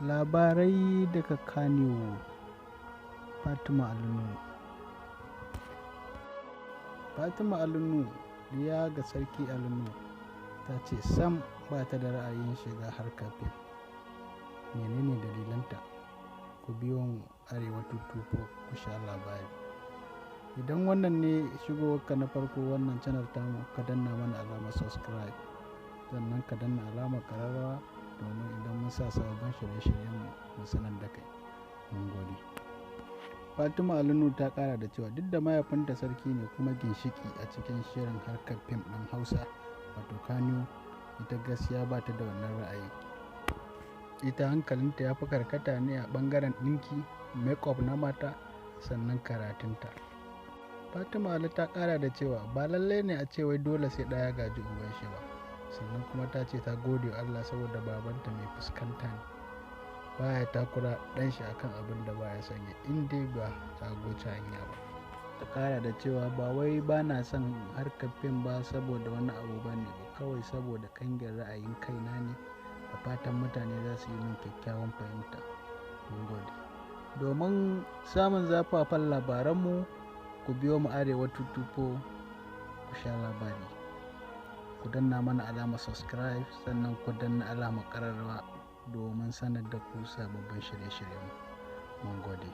Labarai daga Kano. Fatima Alinu. Fatima Alinu, diya ga Sarki Alinu, ta ce sam ba ta da ra'ayin shiga harkar fim. Menene dalilanta? Ku biyo mu Arewa 224 ku sha labari. Idan wannan ne shigowarka na farko wannan channel tamu, ka danna mana alamar subscribe, sannan ka danna alamar kararrawa domin idan mun sa sababbin shirye-shiryen mu sanar da kai. Mun gode. Fatima Alinu ta kara da cewa duk da mahaifinta sarki ne kuma ginshiki a cikin shirin harkar fim ɗin Hausa wato Kano, ita gaskiya ba ta da wannan ra'ayi. Ita hankalinta ya fi karkata ne a ɓangaren ɗinki, make-up na mata, sannan karatunta. Fatima Ali ta kara da cewa ba lallai ne a ce wai dole sai ɗaya gaji uban shi ba, sannan kuma ta ce ta gode wa Allah saboda babanta mai fuskanta ne, baya takura ɗan shi akan abin da baya sanya in dai ba ta goce hanya ba. Ta kara da cewa ba wai ba na son harkar fim ba saboda wani abu ba ne, kawai saboda kangin ra'ayin kaina ne, da fatan mutane za su yi min kyakkyawan fahimta. Mun gode. Domin samun zafafan labaranmu, ku biyo mu Arewa 224 ku sha labari. Ku danna mana alamar subscribe, sannan ku danna alamar ƙararrawa domin sanar da ku sababbin shirye-shiryenmu. Mun gode.